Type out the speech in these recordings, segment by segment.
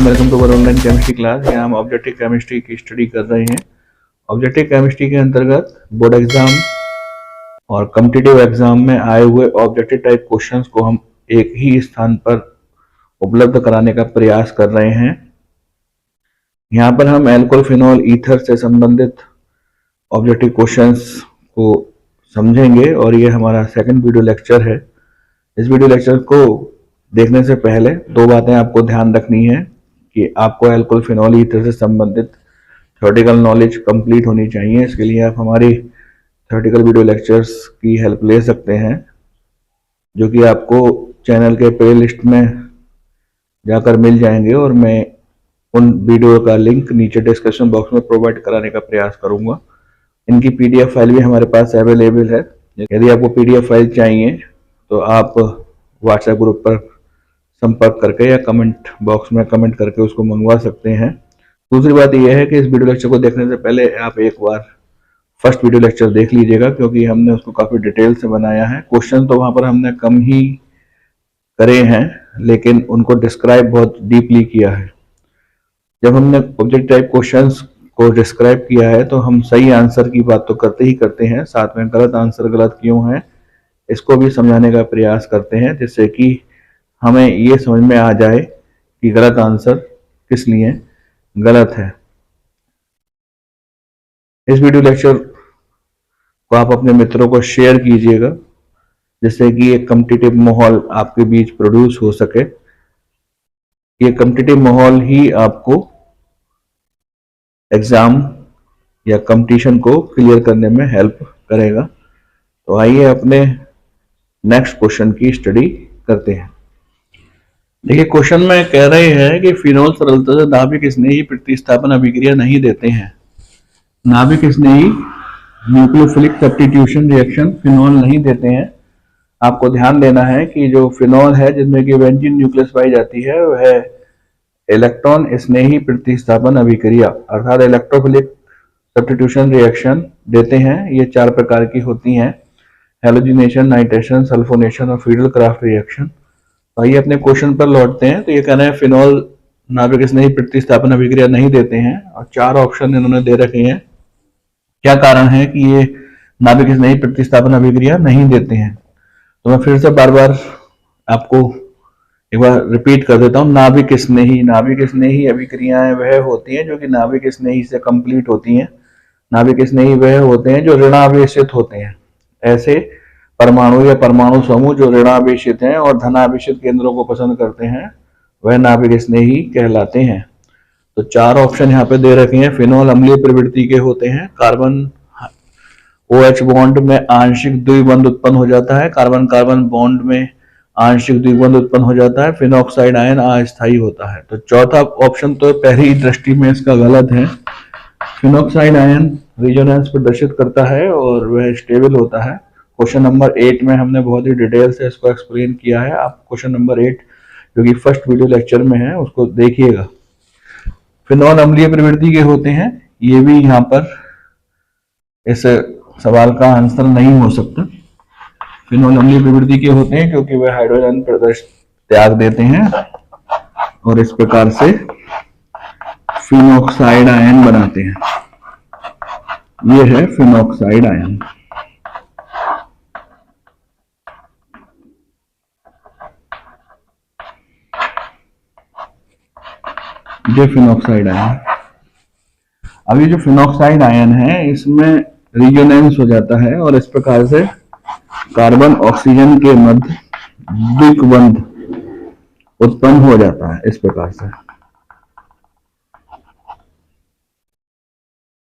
Everyone, welcome to our online chemistry class. यहाँ हम objective chemistry की स्टडी कर रहे हैं। ऑब्जेक्टिव केमिस्ट्री के अंतर्गत बोर्ड एग्जाम और कॉम्पिटिटिव एग्जाम में आए हुए ऑब्जेक्टिव टाइप क्वेश्चंस को हम एक ही स्थान पर उपलब्ध कराने का प्रयास कर रहे हैं। यहाँ पर हम एल्कोहल, फिनॉल, ईथर से संबंधित ऑब्जेक्टिव क्वेश्चंस को समझेंगे और ये हमारा सेकंड वीडियो लेक्चर है। इस वीडियो लेक्चर को देखने से पहले दो बातें आपको ध्यान रखनी है कि आपको एल्कोहल, फिनॉल, ईथर से संबंधित थ्योरेटिकल नॉलेज कंप्लीट होनी चाहिए। इसके लिए आप हमारी थ्योरेटिकल वीडियो लेक्चर्स की हेल्प ले सकते हैं, जो कि आपको चैनल के प्ले लिस्ट में जाकर मिल जाएंगे और मैं उन वीडियो का लिंक नीचे डिस्क्रिप्शन बॉक्स में प्रोवाइड कराने का प्रयास करूंगा। इनकी पीडीएफ फाइल भी हमारे पास अवेलेबल है। यदि आपको पीडीएफ फाइल चाहिए तो आप व्हाट्सएप ग्रुप पर संपर्क करके या कमेंट बॉक्स में कमेंट करके उसको मंगवा सकते हैं। दूसरी बात यह है कि इस वीडियो लेक्चर को देखने से पहले आप एक बार फर्स्ट वीडियो लेक्चर देख लीजिएगा, क्योंकि हमने उसको काफ़ी डिटेल से बनाया है। क्वेश्चन तो वहाँ पर हमने कम ही करे हैं, लेकिन उनको डिस्क्राइब बहुत डीपली किया है। जब हमने ऑब्जेक्ट टाइप क्वेश्चंस को डिस्क्राइब किया है तो हम सही आंसर की बात तो करते ही करते हैं, साथ में गलत आंसर गलत क्यों है इसको भी समझाने का प्रयास करते हैं, जिससे कि हमें ये समझ में आ जाए कि गलत आंसर किस लिए गलत है। इस वीडियो लेक्चर को आप अपने मित्रों को शेयर कीजिएगा, जिससे कि एक कॉम्पिटिटिव माहौल आपके बीच प्रोड्यूस हो सके। ये कॉम्पिटिटिव माहौल ही आपको एग्जाम या कंपटीशन को क्लियर करने में हेल्प करेगा। तो आइए अपने नेक्स्ट क्वेश्चन की स्टडी करते हैं। देखिए, क्वेश्चन में कह रहे हैं कि फिनोल सरलता से नाभिक स्नेही प्रतिस्थापन अभिक्रिया नहीं देते हैं। नाभिक स्नेही न्यूक्लियोफिलिक सब्स्टिट्यूशन रिएक्शन फिनोल नहीं देते हैं। आपको ध्यान देना है कि जो फिनोल है जिसमें कि बेंजीन न्यूक्लियस पाई जाती है वह इलेक्ट्रॉन स्नेही प्रतिस्थापन अभिक्रिया अर्थात इलेक्ट्रोफिलिक सब्स्टिट्यूशन रिएक्शन देते हैं। ये 4 प्रकार की होती हैं: हैलोजिनेशन, नाइट्रेशन, सल्फोनेशन और फ्रीडल क्राफ्ट रिएक्शन। आइए अपने क्वेश्चन पर लौटते हैं। तो ये कहना है फिनॉल नाभिक स्नेही प्रतिस्थापन अभिक्रिया नहीं देते हैं और 4 ऑप्शन इन्होंने दे रखे हैं। क्या कारण है कि ये नाभिक स्नेही प्रतिस्थापन अभिक्रिया नहीं देते हैं? तो मैं फिर से बार बार आपको एक बार रिपीट कर देता हूँ। नाभिक स्नेही अभिक्रियाएं वह होती हैं जो कि नाभिक स्नेही से कंप्लीट होती हैं। नाभिक स्नेही वह होते हैं जो ऋणावेशित होते हैं। ऐसे परमाणु या परमाणु समूह जो ऋणावेशित हैं और धनावेशित केंद्रों को पसंद करते हैं वह नाभिक स्नेही कहलाते हैं। तो 4 ऑप्शन यहाँ पे दे रखे हैं। फिनॉल अम्लीय प्रवृत्ति के होते हैं। कार्बन OH बॉन्ड में आंशिक द्विबंध उत्पन्न हो जाता है। कार्बन कार्बन बॉन्ड में आंशिक द्विबंध उत्पन्न हो जाता है। फिनॉक्साइड आयन अस्थायी होता है। तो चौथा ऑप्शन तो पहली दृष्टि में इसका गलत है। फिनॉक्साइड आयन रेजोनेंस प्रदर्शित करता है और वह स्टेबल होता है। क्वेश्चन नंबर 8 में हमने बहुत ही डिटेल से इसको एक्सप्लेन किया है। आप क्वेश्चन नंबर 8 जो कि फर्स्ट वीडियो लेक्चर में है उसको देखिएगा। फिनॉल अम्लीय प्रवृत्ति के होते हैं, ये भी यहाँ पर इस सवाल का आंसर नहीं हो सकता। फिनॉल अम्लीय प्रवृत्ति के होते हैं क्योंकि वह हाइड्रोजन त्याग देते हैं और इस प्रकार से फिनॉक्साइड आयन बनाते हैं। ये है फिनॉक्साइड आयन। ये फिनॉक्साइड आयन। अब ये जो फिनॉक्साइड आयन है इसमें रिजोनेंस हो जाता है और इस प्रकार से कार्बन ऑक्सीजन के मध्य द्विबंध उत्पन्न हो जाता है। इस प्रकार से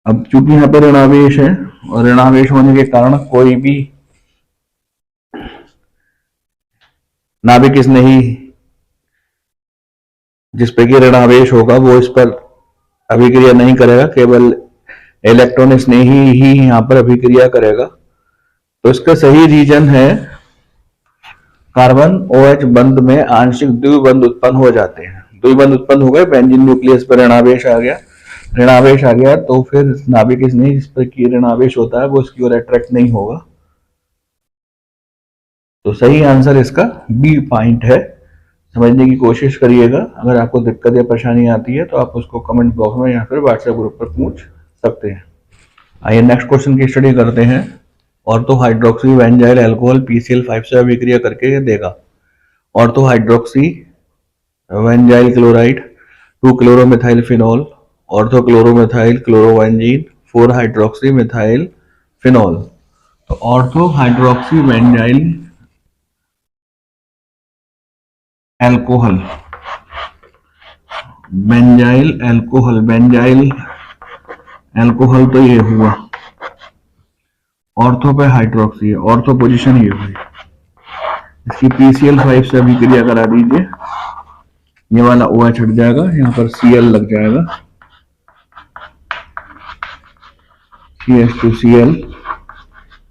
अब चूंकि यहाँ पे ऋणावेश है और ऋणावेश होने के कारण कोई भी नाभिक स्नेही जिस पे कि ऋणावेश होगा वो इस पर अभिक्रिया नहीं करेगा, केवल इलेक्ट्रॉन स्नेही ही यहाँ पर अभिक्रिया करेगा। तो इसका सही रीजन है कार्बन OH बंध में आंशिक द्विबंध उत्पन्न हो जाते हैं। द्विबंध उत्पन्न हो गए, बेंजीन न्यूक्लियस पर ऋणावेश आ गया तो फिर नाभिक स्नेही जिस पर कि ऋणावेश होता है वो उसकी ओर अट्रैक्ट नहीं होगा। तो सही आंसर इसका बी पॉइंट है। समझने की कोशिश करिएगा। अगर आपको दिक्कत या परेशानी आती है तो आप उसको कमेंट बॉक्स में या फिर व्हाट्सएप ग्रुप पर पूछ सकते हैं। आइए नेक्स्ट क्वेश्चन की स्टडी करते हैं। Ortho hydroxy benzyl alcohol PCl5 से अभिक्रिया करके देगा। Ortho hydroxy benzyl chloride 2 chloromethyl phenol, ortho chloromethyl chlorobenzene 4 hydroxy methyl phenol. तो ortho hydroxy benzyl alcohol, benzyl alcohol, benzyl alcohol तो ये हुआ, ऑर्थो पे हाइड्रोक्सी है, ऑर्थो पोजीशन ये हुई। इसकी PCl5 से अभिक्रिया करा दीजिए, ये वाला OH हट जाएगा, यहाँ पर Cl लग जाएगा, CH2Cl,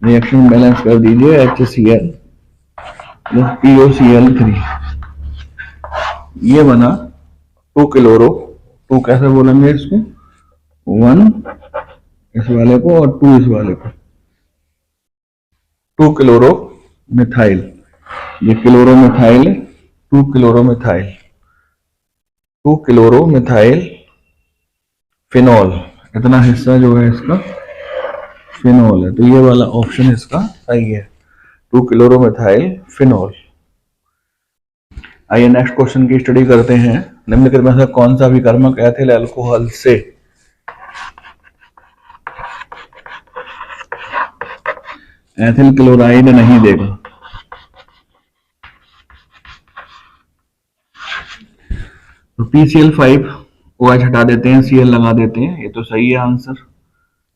रिएक्शन बैलेंस कर दीजिए, HCl POCl3, ये बना 2 क्लोरो, 2 कैसे बोलेंगे इसको, 1 इस वाले को और 2 इस वाले को, 2 क्लोरो मिथाइल, ये chloro methyl, 2 chloro methyl, 2 chloro methyl phenol, इतना हिस्सा जो है इसका फिनॉल है, तो ये वाला ऑप्शन इसका सही है, 2 क्लोरो मिथाइल फिनॉल। आइए नेक्स्ट क्वेश्चन की स्टडी करते हैं। निम्नलिखित में से कौन सा अभिकर्मक एथिल अल्कोहल से एथिल क्लोराइड नहीं देगा। तो PCl5 OH हटा देते हैं, Cl लगा देते हैं, ये तो सही है आंसर।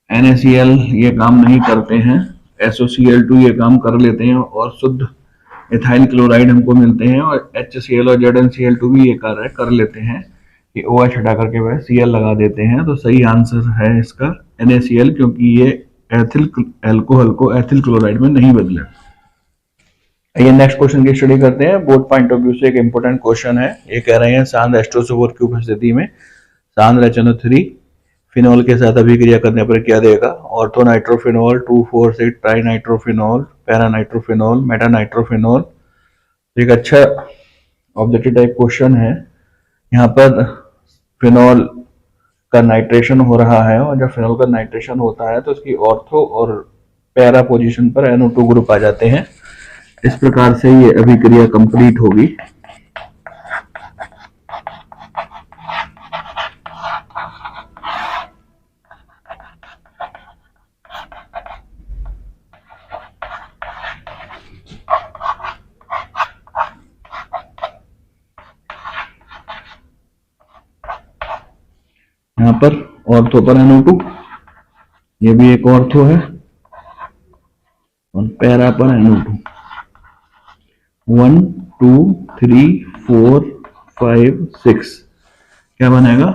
NaCl ये काम नहीं करते हैं, SOCl2 ये काम कर लेते हैं और शुद्ध इथाइल क्लोराइड हमको मिलते हैं, और HCl और ZnCl2 भी ये कार्य कर लेते हैं कि OH हटा करके वह Cl लगा देते हैं। तो सही आंसर है इसका NaCl, क्योंकि ये एथिल अल्कोहल को एथिल क्लोराइड में नहीं बदले। ये नेक्स्ट क्वेश्चन की स्टडी करते हैं। बोर्ड पॉइंट ऑफ व्यू से एक इंपॉर्टेंट क्वेश्चन है। ये कह रहे हैं सांद्र H2SO4 की उपस्थिति में सांद्र HNO3 फिनॉल के साथ अभिक्रिया करने पर क्या देगा। Ortho nitrophenol, 2,4,6 try nitrophenol, para nitrophenol, Meta nitrophenol. एक अच्छा ऑब्जेक्टिव टाइप क्वेश्चन है। यहाँ पर फिनॉल का नाइट्रेशन हो रहा है, और जब फिनॉल का नाइट्रेशन होता है तो उसकी ऑर्थो और पैरा पोजीशन पर NO2 ग्रुप आ जाते हैं। इस प्रकार से ये अभिक्रिया कंप्लीट होगी। यहाँ पर ऑर्थो पर NO2, ये भी एक ऑर्थो है, और पैरा पर NO2। 1 2 3 4 5 6 क्या बनेगा,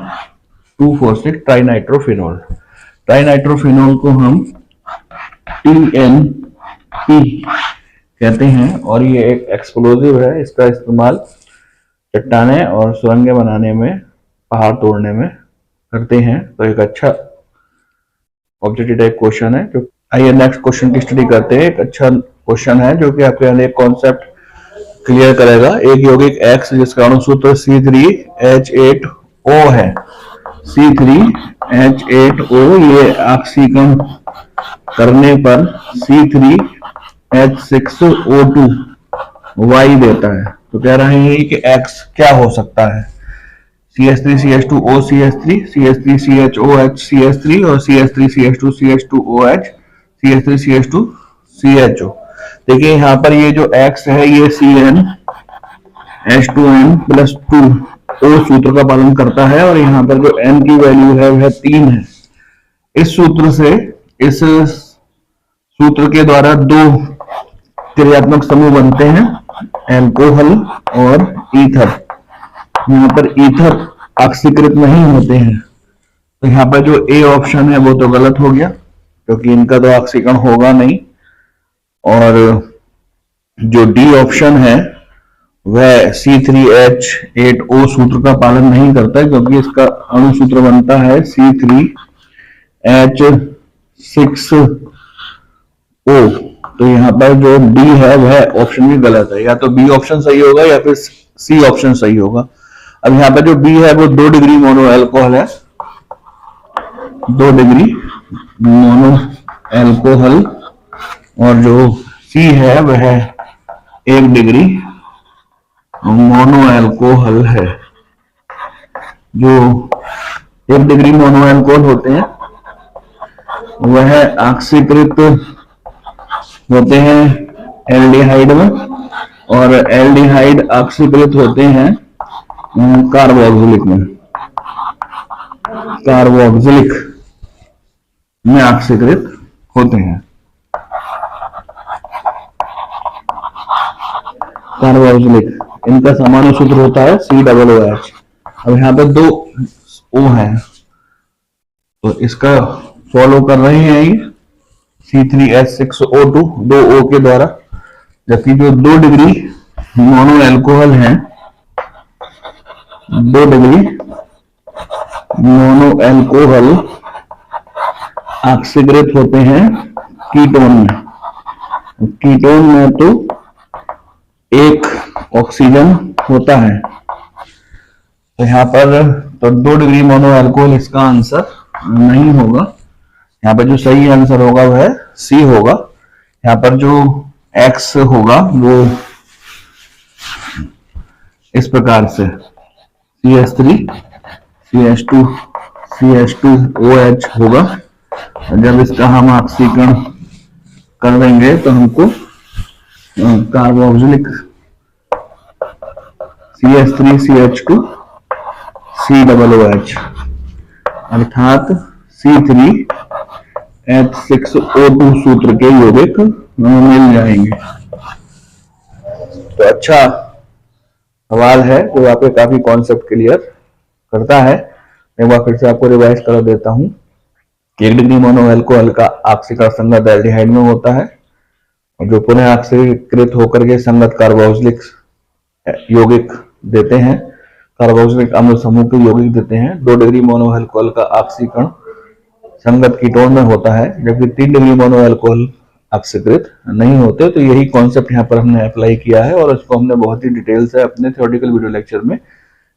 2,4,6 ट्राई नाइट्रोफिनॉल। ट्राई नाइट्रोफिनॉल को हम TNP कहते हैं, और ये एक एक्सप्लोजिव है। इसका इस्तेमाल चट्टानें और सुरंगें बनाने में, पहाड़ तोड़ने में करते हैं। तो एक अच्छा ऑब्जेक्टिव टाइप क्वेश्चन है। तो आइए नेक्स्ट क्वेश्चन की स्टडी करते हैं। एक अच्छा क्वेश्चन है जो कि आपके अनेक कॉन्सेप्ट क्लियर करेगा। एक यौगिक X जिसका अणु सूत्र C3H8O है, C3H8O, ये ऑक्सीकरण करने पर C3H6O2 Y देता है। तो कह रहे हैं कि X क्या हो सकता है, CH3CH2O CH3, CH3CHOH CH3 और CH3CH2 CH2OH CH3CH2 CHO। देखिए यहाँ पर ये जो X है ये CnH2n+2 O सूत्र का पालन करता है, और यहाँ पर जो N की वैल्यू है वह 3 है। इस सूत्र के द्वारा दो क्रियात्मक समूह बनते हैं, एल्कोहल और ईथर। यहाँ पर ईथर ऑक्सीकृत नहीं होते हैं, तो यहाँ पर जो A ऑप्शन है वो तो गलत हो गया, क्योंकि इनका तो ऑक्सीकरण होगा नहीं। और जो D ऑप्शन है वह C3H8O सूत्र का पालन नहीं करता है, क्योंकि इसका अणु सूत्र बनता है C3H6O। तो यहाँ पर जो D है वह ऑप्शन भी गलत है। या तो B ऑप्शन सही होगा या फिर सी ऑप्शन सही होगा। अब यहाँ पे जो बी है वो 2 डिग्री मोनो एल्कोहल है, 2 डिग्री मोनो एल्कोहल, और जो सी है वह 1 डिग्री मोनो एल्कोहल है। जो 1 डिग्री मोनो एल्कोहल होते हैं वह ऑक्सीकृत होते हैं एल्डिहाइड में, और एल्डिहाइड ऑक्सीकृत होते हैं कार्बोक्सिलिक में, कार्बोक्सिलिक में ऑक्सीकृत होते हैं। कार्बोक्सिलिक, इनका सामान्य सूत्र होता है COOH। अब यहाँ पे 2 O है तो इसका फॉलो कर रहे हैं ये C3H6O2 2 O के द्वारा, जबकि जो 2 डिग्री मोनो एल्कोहल है, 2 डिग्री मोनो एल्कोहल ऑक्सीकृत होते हैं कीटोन में। कीटोन में तो 1 ऑक्सीजन होता है, तो यहाँ पर तो 2 डिग्री मोनो एल्कोहल इसका आंसर नहीं होगा। यहाँ पर जो सही आंसर होगा वह सी होगा। यहाँ पर जो एक्स होगा वो इस प्रकार से CH3 CH2 CH2OH होगा। जब इसका हम ऑक्सीकरण कर देंगे तो हमको कार्बोक्सिलिक CH3 CH2 COOH अर्थात C3H6O2 सूत्र के यौगिक मिल जाएंगे। तो अच्छा सवाल है जो आपके काफी कॉन्सेप्ट क्लियर करता है। एक बार फिर से आपको रिवाइज कर देता हूं कि 1 डिग्री मोनो एल्कोहल का ऑक्सीकरण संगत एल्डिहाइड में होता है, और जो पुनः ऑक्सीकृत होकर के संगत कार्बोक्सिलिक यौगिक देते हैं, कार्बोक्सिलिक अम्ल समूह के यौगिक देते हैं। 2 डिग्री मोनो एल्कोहल का ऑक्सीकरण संगत कीटोन में होता है, जबकि 3 डिग्री मोनो एल्कोहल ऑक्सीकृत नहीं होते। तो यही कॉन्सेप्ट यहाँ पर हमने अप्लाई किया है और इसको हमने बहुत ही डिटेल से अपने थ्योरेटिकल वीडियो लेक्चर में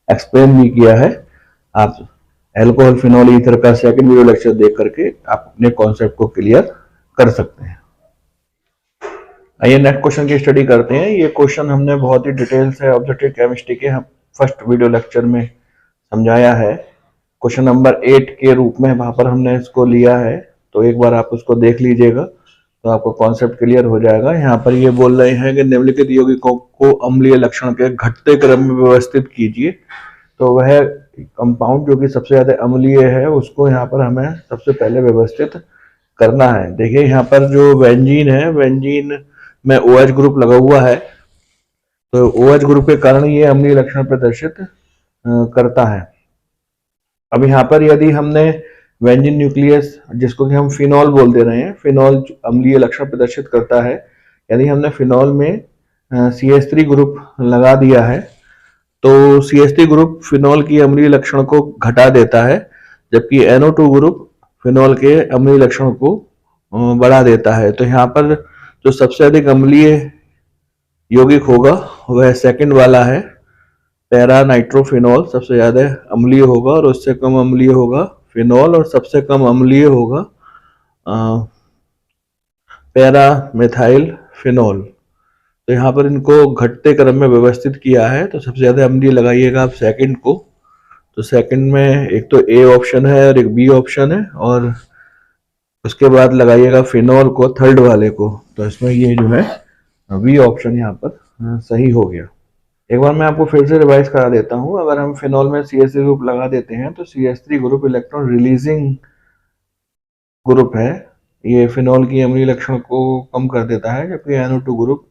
एक्सप्लेन भी किया है। आप एल्कोहल फिनॉल ईथर का सेकंड वीडियो लेक्चर देख करके आप अपने कॉन्सेप्ट को क्लियर कर सकते हैं। आइए नेक्स्ट क्वेश्चन की स्टडी करते हैं। ये क्वेश्चन हमने बहुत ही डिटेल से ऑब्जेक्टिव केमिस्ट्री के हम फर्स्ट वीडियो लेक्चर में समझाया है। क्वेश्चन नंबर 8 के रूप में वहां पर हमने इसको लिया है, तो एक बार आप उसको देख लीजिएगा तो आपको कॉन्सेप्ट क्लियर हो जाएगा। यहाँ पर ये बोल रहे हैं कि निम्नलिखित यौगिकों को अम्लीय लक्षण के घटते क्रम में व्यवस्थित कीजिए। तो वह कंपाउंड जो कि सबसे ज्यादा अम्लीय है उसको यहाँ पर हमें सबसे पहले व्यवस्थित करना है। देखिए यहाँ पर जो बेंजीन है, बेंजीन में OH ग्रुप लगा हुआ है, तो OH ग्रुप के कारण ये अम्लीय लक्षण प्रदर्शित करता है। अब यहाँ पर यदि हमने बेंजीन न्यूक्लियस, जिसको कि हम फिनॉल बोल दे रहे हैं, फिनॉल अम्लीय लक्षण प्रदर्शित करता है, यदि हमने फिनॉल में CH3 ग्रुप लगा दिया है तो CH3 ग्रुप फिनॉल की अम्लीय लक्षण को घटा देता है, जबकि NO2 ग्रुप फिनॉल के अम्लीय लक्षण को बढ़ा देता है। तो यहाँ पर जो सबसे अधिक अम्लीय यौगिक होगा वह सेकंड वाला है, पैरा नाइट्रोफिनॉल सबसे ज्यादा अम्लीय होगा, और उससे कम अम्लीय होगा फिनॉल, और सबसे कम अम्लीय होगा पैरा मेथाइल फिनॉल। तो यहाँ पर इनको घटते क्रम में व्यवस्थित किया है, तो सबसे ज्यादा अम्लीय लगाइएगा आप सेकंड को। तो सेकंड में एक तो A ऑप्शन है और एक B ऑप्शन है, और उसके बाद लगाइएगा फिनॉल को थर्ड वाले को। तो इसमें ये जो है B ऑप्शन यहाँ पर सही हो गया। एक बार मैं आपको फिर से रिवाइज करा देता हूँ। अगर हम फिनॉल में CH3 ग्रुप लगा देते हैं तो CH3 group electron releasing group है, ये फिनॉल की अम्लीय लक्षण को कम कर देता है, जबकि NO2 group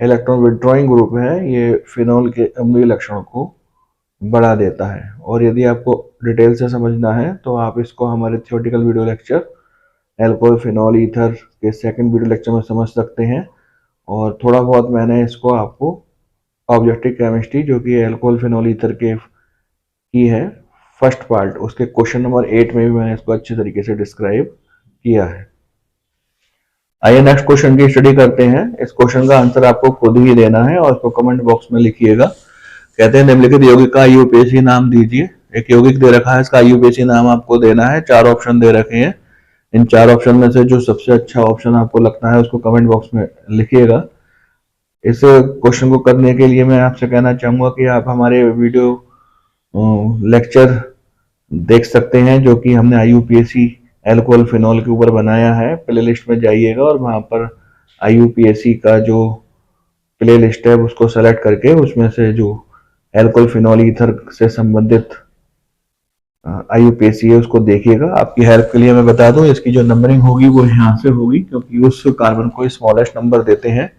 electron withdrawing group है, ये फिनॉल के अम्लीय लक्षण को बढ़ा देता है। और यदि आपको डिटेल से समझना है तो आप इसको हमारे theoretical video lecture alcohol phenol ether के सेकंड वीडियो लेक्चर में समझ सकते हैं। और थोड़ा बहुत मैंने इसको आपको ऑब्जेक्टिव केमिस्ट्री जो कि एल्कोहल फिनॉल ईथर के की है फर्स्ट पार्ट, उसके क्वेश्चन नंबर 8 में भी मैंने इसको अच्छे तरीके से डिस्क्राइब किया है। आइए नेक्स्ट क्वेश्चन की स्टडी करते हैं। इस क्वेश्चन का आंसर आपको खुद ही देना है और इसको कमेंट बॉक्स में लिखिएगा। कहते हैं निम्नलिखित यौगिक का आईयूपीएसी नाम दीजिए। एक यौगिक दे रखा है, इसका आईयूपीएसी नाम आपको देना है। 4 ऑप्शन दे रखे हैं। इन 4 ऑप्शन में से जो सबसे अच्छा ऑप्शन आपको लगता है उसको कमेंट बॉक्स में लिखिएगा। इस क्वेश्चन को करने के लिए मैं आपसे कहना चाहूंगा कि आप हमारे वीडियो लेक्चर देख सकते हैं जो कि हमने आईयूपीएसी एल्कोहल फिनॉल के ऊपर बनाया है। प्ले लिस्ट में जाइएगा और वहां पर आईयूपीएसी का जो प्ले लिस्ट है उसको सेलेक्ट करके उसमें से जो एल्कोहल फिनॉल ईथर से संबंधित आईयूपीएसी है उसको देखिएगा। आपकी हेल्प के लिए मैं बता दूं, इसकी जो नंबरिंग होगी वो यहाँ से होगी, क्योंकि उस कार्बन को स्मॉलेस्ट नंबर देते हैं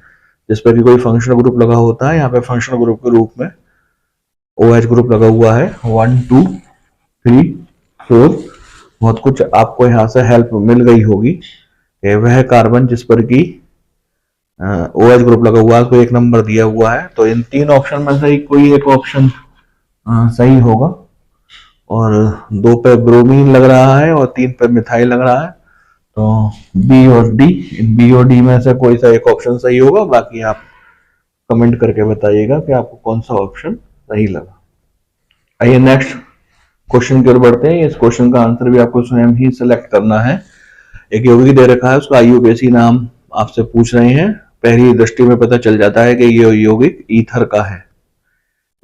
जिस पर कि कोई फंक्शनल ग्रुप लगा होता है। यहाँ पे फंक्शनल ग्रुप के रूप में OH ग्रुप लगा हुआ है 1 2 3 4। बहुत कुछ आपको यहाँ से हेल्प मिल गई होगी। वह कार्बन जिस पर कि OH ग्रुप लगा हुआ है उसको 1 नंबर दिया हुआ है। तो इन 3 ऑप्शन में से कोई एक ऑप्शन सही होगा। और 2 पे ब्रोमीन लग रहा है और 3 पे मिथाइल लग रहा है। तो बी और डी, इन बी और डी में से कोई सा एक ऑप्शन सही होगा। बाकी आप कमेंट करके बताइएगा कि आपको कौन सा ऑप्शन सही लगा। आइए नेक्स्ट क्वेश्चन की ओर बढ़ते हैं। इस क्वेश्चन का आंसर भी आपको स्वयं ही सिलेक्ट करना है। एक यौगिक दे रखा है, उसका आईयूपीएसी नाम आपसे पूछ रहे हैं। पहली दृष्टि में पता चल जाता है कि ये यौगिक ईथर का है।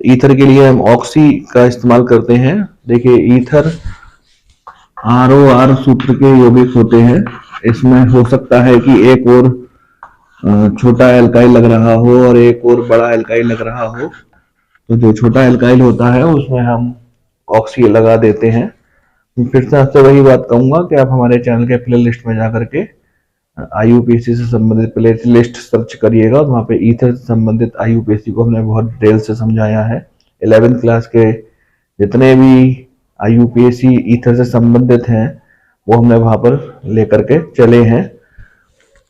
ईथर के लिए हम ऑक्सी का इस्तेमाल करते हैं। देखिए ईथर ROR सूत्र के यौगिक होते हैं। इसमें हो सकता है कि एक और छोटा एल्काइल लग रहा हो और एक और बड़ा एल्काइल लग रहा हो। तो जो छोटा एल्काइल होता है उसमें हम ऑक्सी लगा देते हैं। फिर से आपसे वही बात कहूंगा कि आप हमारे चैनल के प्ले लिस्ट में जाकर के आईयूपीएसी से संबंधित प्ले लिस्ट सर्च करिएगा और वहाँ पे ईथर से संबंधित आईयूपीएसी को हमने बहुत डिटेल से समझाया है। 11th क्लास के जितने भी आईयूपीएसी ईथर से संबंधित हैं वो हमने वहां पर लेकर के चले हैं।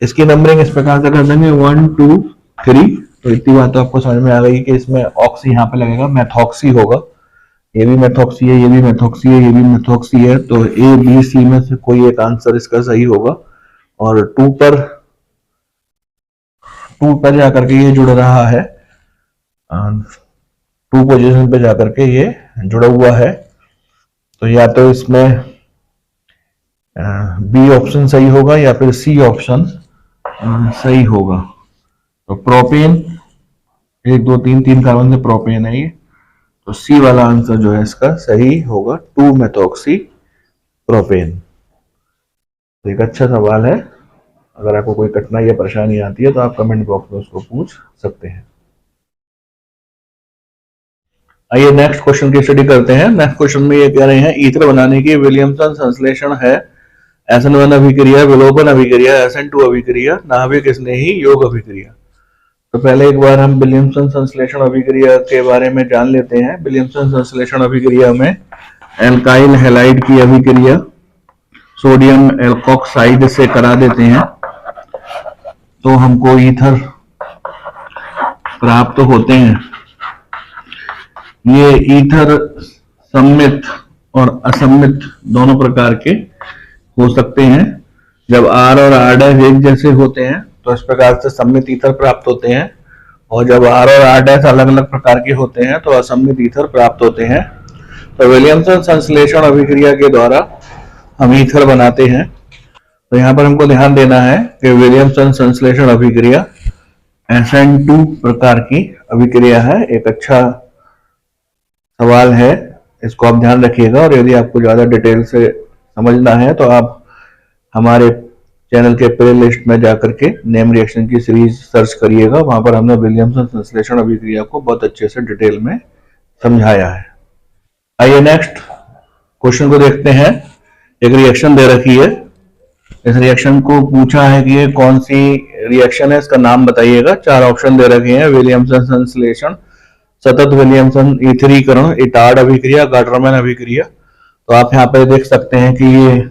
इसकी नंबरिंग इस प्रकार से कर देंगे 1 2 3। तो इतनी बात तो आपको समझ में आ गई कि इसमें ऑक्सी यहाँ पे लगेगा, मेथॉक्सी होगा। ये भी मेथॉक्सी है, ये भी मेथॉक्सी है, ये भी मेथॉक्सी है। तो A B C में से कोई एक आंसर इसका सही होगा। और 2 पर जाकर के ये जुड़ रहा है, 2 पोजीशन पे जाकर के ये जुड़ा हुआ है। तो या तो इसमें बी ऑप्शन सही होगा या फिर सी ऑप्शन सही होगा। तो प्रोपेन 1 2 3 कार्बन से प्रोपेन है ये। तो सी वाला आंसर जो है इसका सही होगा, 2 मेथॉक्सी प्रोपेन। तो एक अच्छा सवाल है। अगर आपको कोई कठिनाई या परेशानी आती है तो आप कमेंट बॉक्स में उसको पूछ सकते हैं। आइए नेक्स्ट क्वेश्चन की स्टडी करते हैं। नेक्स्ट क्वेश्चन में ये कह रहे हैं ईथर बनाने की विलियमसन संश्लेषण है SN1 अभिक्रिया, विलोपन अभिक्रिया, SN2 अभिक्रिया, नाभिक स्नेही योग अभिक्रिया। तो पहले एक बार हम विलियमसन संश्लेषण अभिक्रिया के बारे में जान लेते हैं। विलियमसन संश्लेषण अभिक्रिया में एल्काइल हैलाइड की अभिक्रिया सोडियम एल्कोक्साइड से करा देते हैं तो हमको ईथर प्राप्त होते हैं। ये ईथर सम्मित और असम्मित दोनों प्रकार के हो सकते हैं। जब R और R' एक जैसे होते हैं तो इस प्रकार से सम्मित ईथर प्राप्त होते हैं, और जब R और R' अलग अलग प्रकार के होते हैं तो असम्मित ईथर प्राप्त होते हैं। तो विलियमसन संश्लेषण अभिक्रिया के द्वारा हम ईथर बनाते हैं। तो यहाँ पर हमको ध्यान देना है कि विलियमसन संश्लेषण अभिक्रिया SN2 प्रकार की अभिक्रिया है। एक अच्छा सवाल है, इसको आप ध्यान रखिएगा। और यदि आपको ज्यादा डिटेल से समझना है तो आप हमारे चैनल के प्ले लिस्ट में जाकर के नेम रिएक्शन की सीरीज सर्च करिएगा। वहां पर हमने विलियमसन संश्लेषण अभिक्रिया को बहुत अच्छे से डिटेल में समझाया है। आइए नेक्स्ट क्वेश्चन को देखते हैं। एक रिएक्शन दे रखी है। इस रिएक्शन को पूछा है कि ये कौन सी रिएक्शन है, इसका नाम बताइएगा। 4 ऑप्शन दे रखे हैं। विलियमसन संश्लेषण, सतत विलियमसन ईथरीकरण, इटार्ड अभिक्रिया, गाटरमैन अभिक्रिया। तो आप यहाँ पर देख सकते हैं कि ये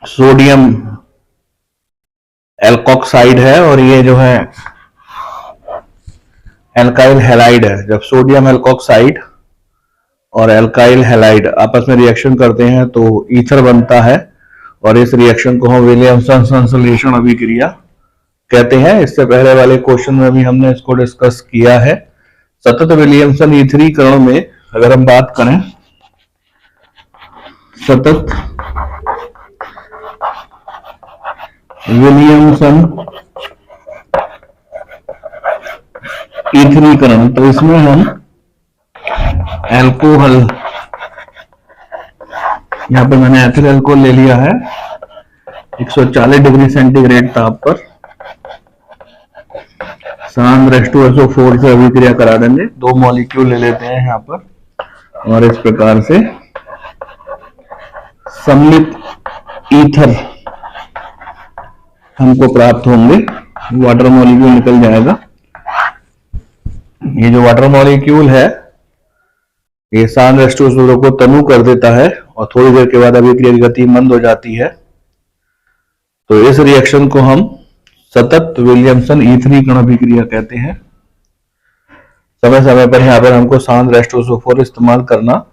सोडियम एल्कोक्साइड है और ये जो है एल्काइल हैलाइड है। जब सोडियम एल्कोक्साइड और एल्काइल हैलाइड आपस में रिएक्शन करते हैं तो ईथर बनता है। और इस रिएक्शन को हम विलियमसन संश्लेषण अभिक्रिया कहते हैं। इससे पहले वाले क्वेश्चन में भी हमने इसको डिस्कस किया है। सतत विलियमसन ईथरीकरण में अगर हम बात करें, सतत विलियमसन ईथरीकरण, तो इसमें हम एल्कोहल, यहां पर मैंने एथिल एल्कोहल ले लिया है 140 डिग्री सेंटीग्रेड ताप पर सांद्र H2SO4 से अभिक्रिया करा देंगे। 2 मॉलिक्यूल ले लेते हैं यहां पर और इस प्रकार से सम्मिलित ईथर हमको प्राप्त होंगे। वाटर मॉलिक्यूल निकल जाएगा। ये जो वाटर मॉलिक्यूल है ये सांद्र H2SO4 को तनु कर देता है और थोड़ी देर के बाद अभिक्रिया की गति मंद हो जाती है। तो इस रिएक्शन को हम सतत विलियमसन ईथरीकरण अभिक्रिया कहते हैं। समय समय पर यहाँ पर हमको सांद्र H2SO4 इस्तेमाल करना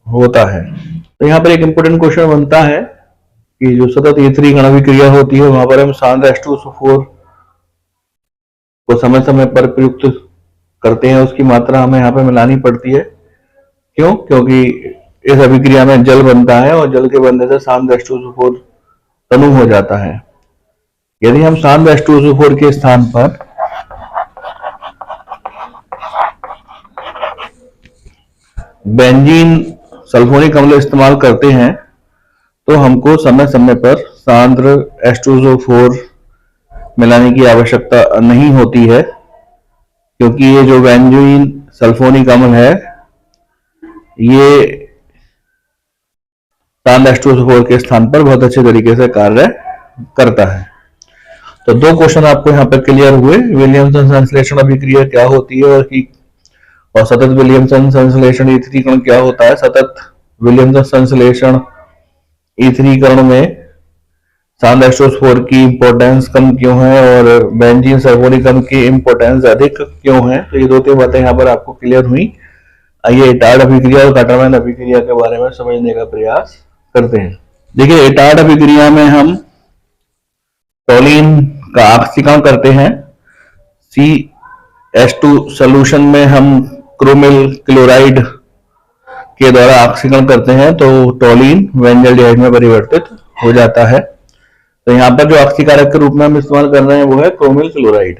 होता है। तो यहाँ पर एक इंपोर्टेंट क्वेश्चन बनता है कि जो सतत ईथरीकरण अभिक्रिया होती है वहां पर हम सांद्र H2SO4 को समय समय पर प्रयुक्त करते हैं, उसकी मात्रा हमें यहाँ पर मिलानी पड़ती है। क्यों? क्योंकि इस अभिक्रिया में जल बनता है और जल के बनने से सांद्र H2SO4 तनु हो जाता है। यदि हम सांद्र H2SO4 के स्थान पर बेंजीन सल्फोनिक अम्ल इस्तेमाल करते हैं तो हमको समय समय पर सांद्र H2SO4 मिलाने की आवश्यकता नहीं होती है, क्योंकि ये जो बेंजीन सल्फोनिक अम्ल है ये सांद्र H2SO4 के स्थान पर बहुत अच्छे तरीके से कार्य करता है। तो 2 क्वेश्चन आपको यहाँ पर क्लियर हुए। विलियमसन संश्लेषण अभिक्रिया क्या होती है और सतत विलियमसन संश्लेषण ईथरीकरण क्या होता है। सतत विलियमसन संश्लेषण ईथरीकरण में सांद्र H2SO4 की इंपॉर्टेंस कम क्यों है और बेंजीन सल्फोनिक अम्ल की इंपॉर्टेंस अधिक क्यों है। तो ये 2-3 बातें यहाँ पर आपको क्लियर हुई। आइए इटार्ड अभिक्रिया और काटरमैन अभिक्रिया के बारे में समझने का प्रयास करते हैं। देखिए, इटार्ड अभिक्रिया में हम टोलिन का ऑक्सीकरण करते हैं। CH2 सॉल्यूशन में हम क्रोमिल क्लोराइड के द्वारा ऑक्सीकरण करते हैं तो टोलिन वेंजल्डिहाइड में परिवर्तित हो जाता है। तो यहाँ पर जो ऑक्सीकारक के रूप में हम इस्तेमाल कर रहे हैं वो है क्रोमिल क्लोराइड।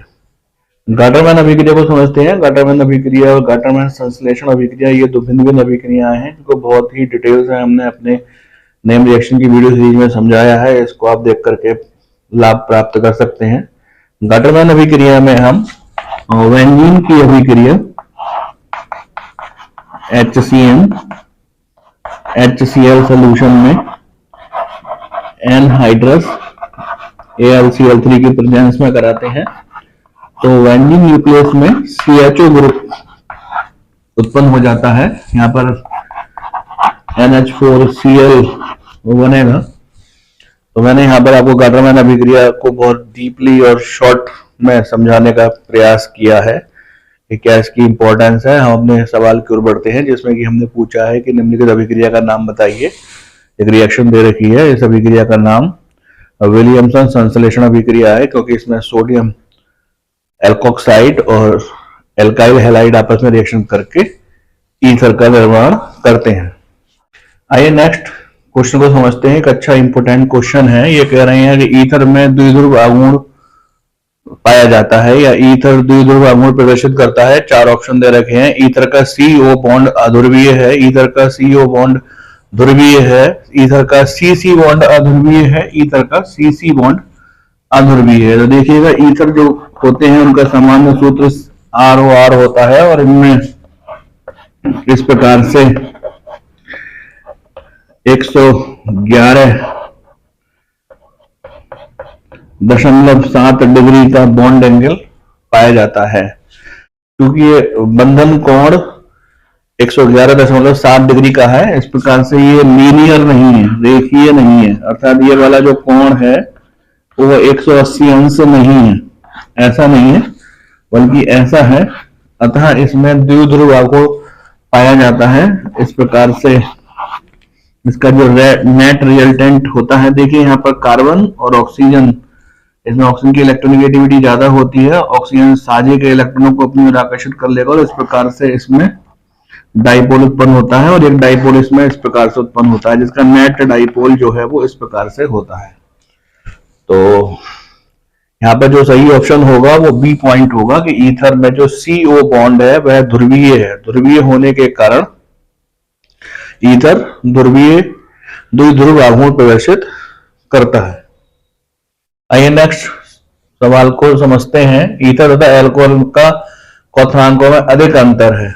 गाटरमैन अभिक्रिया को समझते हैं। गाटरमैन अभिक्रिया और गाटरमैन संश्लेषण अभिक्रिया ये 2 भिन्न अभिक्रियाएं हैं जिनको बहुत ही डिटेल से हमने अपने नेम रिएक्शन की वीडियो सीरीज में समझाया है। इसको आप देख करके लाभ प्राप्त कर सकते हैं। गाटरमैन अभिक्रिया में हम बेंजीन की अभिक्रिया HCN HCl सॉल्यूशन में एनहाइड्रस AlCl3 की प्रेजेंस में कराते हैं तो बेंजीन न्यूक्लियस में CHO ग्रुप उत्पन्न हो जाता है। यहाँ पर NH4Cl बनेगा। तो मैंने यहाँ पर आपको गाटरमैन अभिक्रिया को बहुत डीपली और शॉर्ट में समझाने का प्रयास किया है कि क्या इसकी इंपॉर्टेंस है। हम अपने सवाल की ओर बढ़ते हैं जिसमें कि हमने पूछा है कि निम्नलिखित अभिक्रिया का नाम बताइए। एक रिएक्शन दे रखी है, इस अभिक्रिया का नाम विलियमसन संश्लेषण अभिक्रिया है क्योंकि इसमें सोडियम एल्कोक्साइड और एल्काइल हैलाइड आपस में रिएक्शन करके ईथर का निर्माण करते हैं। आइए नेक्स्ट क्वेश्चन को समझते हैं। एक अच्छा इंपोर्टेंट क्वेश्चन है। ये कह रहे हैं कि ईथर में द्विध्रुव आघूर्ण पाया जाता है या ईथर द्विध्रुव आघूर्ण प्रदर्शित करता है। 4 ऑप्शन दे रखे हैं। ईथर का CO बॉन्ड अध्रुवीय है, ईथर का CO बॉन्ड ध्रुवीय है, ईथर का CC बॉन्ड अध्रुवीय है, ईथर का CC बॉन्ड अध्रुवीय है। तो देखिएगा ईथर जो होते हैं उनका सामान्य सूत्र ROR होता है और इनमें इस प्रकार से 111.7 डिग्री का बॉन्ड एंगल पाया जाता है। क्योंकि ये बंधन कोण 111.7 डिग्री का है, इस प्रकार से ये लीनियर नहीं है, रेखीय नहीं है। अर्थात ये वाला जो कोण है वो 180 अंश नहीं है, ऐसा नहीं है, बल्कि ऐसा है। अतः इसमें द्विध्रुव आघूर्ण पाया जाता है। इस प्रकार से इसका जो नेट रिजल्टेंट होता है, देखिए यहाँ पर कार्बन और ऑक्सीजन, इसमें ऑक्सीजन की इलेक्ट्रोनेगेटिविटी ज्यादा होती है, ऑक्सीजन साझे के इलेक्ट्रॉनों को अपनी ओर आकर्षित कर लेगा और इस प्रकार से इसमें डाइपोल उत्पन्न होता है, और एक डाइपोल इसमें इस प्रकार से उत्पन्न होता है, जिसका नेट डाइपोल जो है वो इस प्रकार से होता है। तो यहाँ पर जो सही ऑप्शन होगा वो बी पॉइंट होगा कि ईथर में जो CO बॉन्ड है वह ध्रुवीय है। ध्रुवीय होने के कारण ईथर ध्रुवीय द्विध्रुव आघूर्ण प्रदर्शित करता है। आइए नेक्स्ट सवाल को समझते हैं। ईथर तथा एल्कोहल का क्वथनांकों में अधिक अंतर है।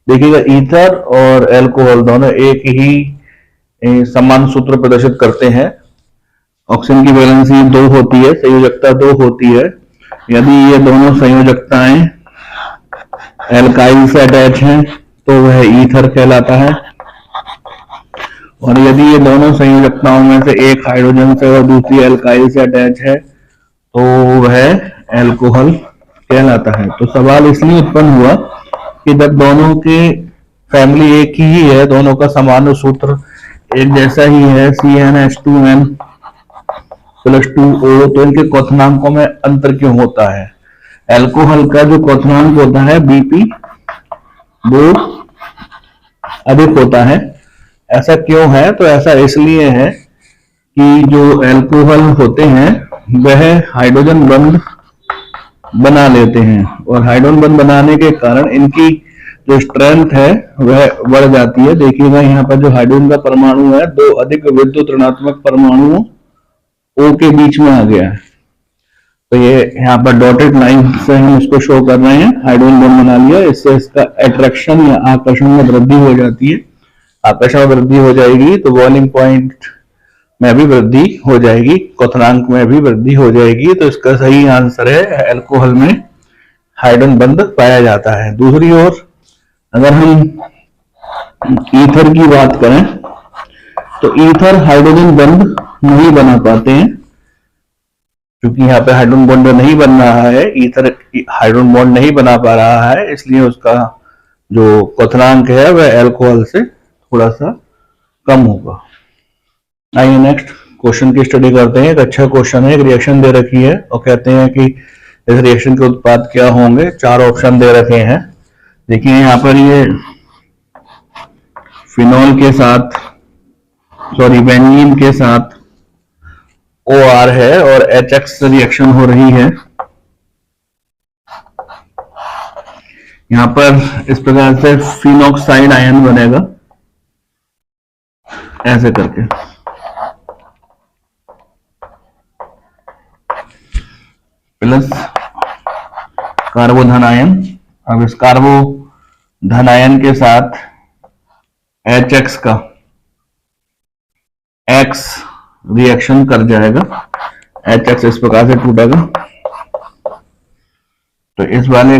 देखिएगा, ईथर और एल्कोहल दोनों एक ही समान सूत्र प्रदर्शित करते हैं। ऑक्सीजन की वैलेंसी 2 होती है, संयोजकता 2 होती है। यदि ये दोनों संयोजकताएं एल्काइल से अटैच हैं तो वह ईथर कहलाता है, और यदि ये दोनों संयोजकताओं में से एक हाइड्रोजन से और दूसरी एल्काइल से अटैच है तो वह एल्कोहल कहलाता है। तो सवाल इसलिए उत्पन्न हुआ कि जब दोनों के फैमिली एक ही है, दोनों का समान सूत्र एक जैसा ही है, CnH2n + 2O, तो इनके क्वथनांकों में अंतर क्यों होता है? एल्कोहल का जो क्वथनांक होता है BP वो अधिक होता है। ऐसा क्यों है? तो ऐसा इसलिए है कि जो एल्कोहल होते हैं वह हाइड्रोजन बंध बना लेते हैं, और हाइड्रोजन बंध बनाने के कारण इनकी जो स्ट्रेंथ है वह बढ़ जाती है। देखिएगा, यहाँ पर जो हाइड्रोजन का परमाणु है, 2 अधिक विद्युत ऋणात्मक परमाणुओं O के बीच में आ गया है। तो ये यहाँ पर डॉटेड लाइन से हम इसको शो कर रहे हैं, हाइड्रोजन बॉन्ड बना लिया। इससे इसका अट्रैक्शन या आकर्षण में वृद्धि हो जाती है। आकर्षण में वृद्धि हो जाएगी तो बॉइलिंग पॉइंट में भी वृद्धि हो जाएगी, क्वथनांक में भी वृद्धि हो जाएगी। तो इसका सही आंसर है, एल्कोहल में हाइड्रोजन बंध पाया जाता है। दूसरी ओर अगर हम ईथर की बात करें तो ईथर हाइड्रोजन बंध नहीं बना पाते हैं, क्योंकि यहाँ पे हाइड्रोजन बॉन्ड नहीं बन रहा है, ईथर हाइड्रोजन बॉन्ड नहीं बना पा रहा है, इसलिए उसका जो क्वथनांक है वह एल्कोहल से थोड़ा सा कम होगा। आइए नेक्स्ट क्वेश्चन की स्टडी करते हैं। एक अच्छा क्वेश्चन है, एक रिएक्शन दे रखी है और कहते हैं कि इस रिएक्शन के उत्पाद क्या होंगे। 4 ऑप्शन दे रखे हैं। देखिए यहाँ पर ये फिनॉल के साथ, बेंजीन के साथ OR है और HX रिएक्शन हो रही है। यहां पर इस प्रकार से फिनॉक्साइड आयन बनेगा, ऐसे करके। प्लस कार्बोधन आयन। अब इस कार्बोधन आयन के साथ HX का X रिएक्शन कर जाएगा, HX इस प्रकार से टूटेगा। तो इस वाले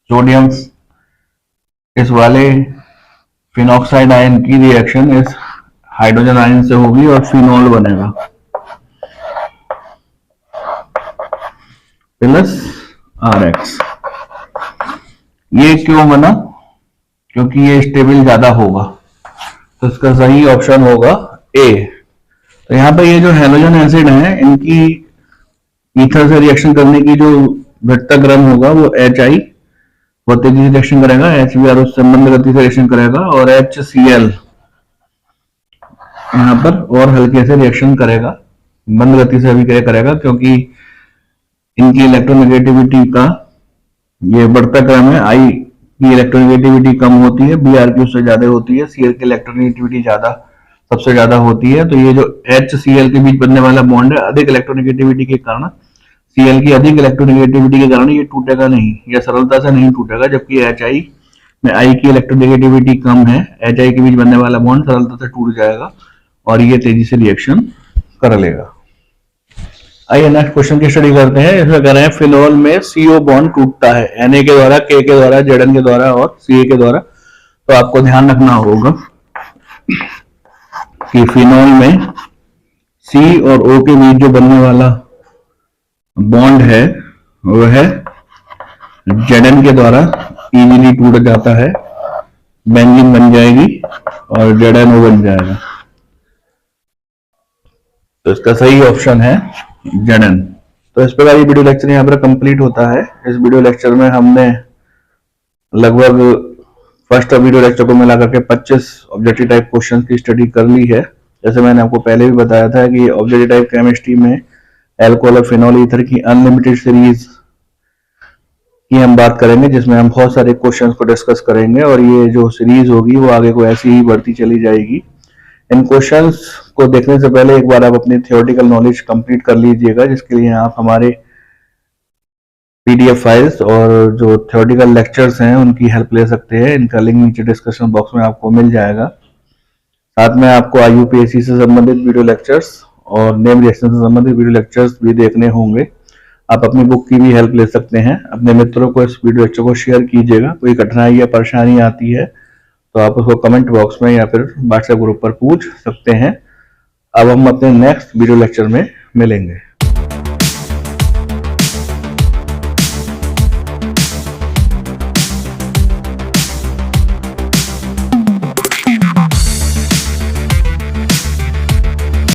सोडियम, इस वाले फिनॉक्साइड आयन की रिएक्शन इस हाइड्रोजन आयन से होगी और फिनॉल बनेगा प्लस RX। ये क्यों बना? क्योंकि ये स्टेबल ज्यादा होगा, तो इसका सही ऑप्शन होगा A। तो यहाँ पर ये जो हैलोजन एसिड है, इनकी ईथर से रिएक्शन करने की जो घटता क्रम होगा वो HI बहुत तेजी से रिएक्शन करेगा, HBr उससे मंद गति से रिएक्शन करेगा, और HCl यहाँ पर और हल्के से रिएक्शन करेगा, मंद गति से भी करेगा, क्योंकि इनकी इलेक्ट्रोनेगेटिविटी का ये बढ़ता क्रम है। I की इलेक्ट्रोनेगेटिविटी कम होती है, Br की उससे ज्यादा होती है, Cl की इलेक्ट्रोनेगेटिविटी सबसे ज्यादा होती है। तो ये जो HCl के बीच बनने वाला बॉन्ड है, अधिक इलेक्ट्रोनेगेटिविटी के कारण, Cl की अधिक इलेक्ट्रोनेगेटिविटी के कारण ये टूटेगा नहीं, या सरलता से नहीं टूटेगा, जबकि HI में I की इलेक्ट्रोनेगेटिविटी कम है, HI के बीच बनने वाला बॉन्ड सरलता से टूट जाएगा और ये तेजी से रिएक्शन कर लेगा। आइए नेक्स्ट क्वेश्चन की स्टडी करते हैं। इसमें कह रहे हैं फिनॉल में CO बॉन्ड टूटता है, Na के द्वारा, K के द्वारा, Zn के द्वारा और Ca के द्वारा। तो आपको ध्यान रखना होगा कि फिनॉल में C और O के बीच जो बनने वाला बॉन्ड है वह Zn के द्वारा इजीली टूट जाता है, बेंजीन बन जाएगी और ZNO बन जाएगा। तो इसका सही ऑप्शन है ZN। तो इस प्रकार ये वीडियो लेक्चर यहाँ पर कंप्लीट होता है। इस वीडियो लेक्चर में हमने लगभग फर्स्ट वीडियो लेक्चर को मिला करके 25 ऑब्जेक्टिव टाइप क्वेश्चन की स्टडी कर ली है। जैसे मैंने आपको पहले भी बताया था कि ऑब्जेक्टिव टाइप केमिस्ट्री में अल्कोहल और फिनॉल ईथर की अनलिमिटेड सीरीज की हम बात करेंगे, जिसमें हम बहुत सारे क्वेश्चंस को डिस्कस करेंगे और ये जो सीरीज होगी वो आगे को ऐसी ही बढ़ती चली जाएगी। इन क्वेश्चंस को देखने से पहले एक बार आप अपनी थियोरेटिकल नॉलेज कंप्लीट कर लीजिएगा, जिसके लिए आप हमारे PDF फाइल्स और जो थियोरेटिकल लेक्चर्स हैं उनकी हेल्प ले सकते हैं। इनका लिंक नीचे डिस्क्रिप्शन बॉक्स में आपको मिल जाएगा। साथ में आपको IUPAC से संबंधित वीडियो लेक्चर्स और नेम रिएक्शन से संबंधित वीडियो लेक्चर्स भी देखने होंगे। आप अपनी बुक की भी हेल्प ले सकते हैं। अपने मित्रों को इस वीडियो लेक्चर को शेयर कीजिएगा। कोई कठिनाई या परेशानी आती है तो आप उसको कमेंट बॉक्स में या फिर व्हाट्सएप ग्रुप पर पूछ सकते हैं। अब हम अपने नेक्स्ट वीडियो लेक्चर में मिलेंगे।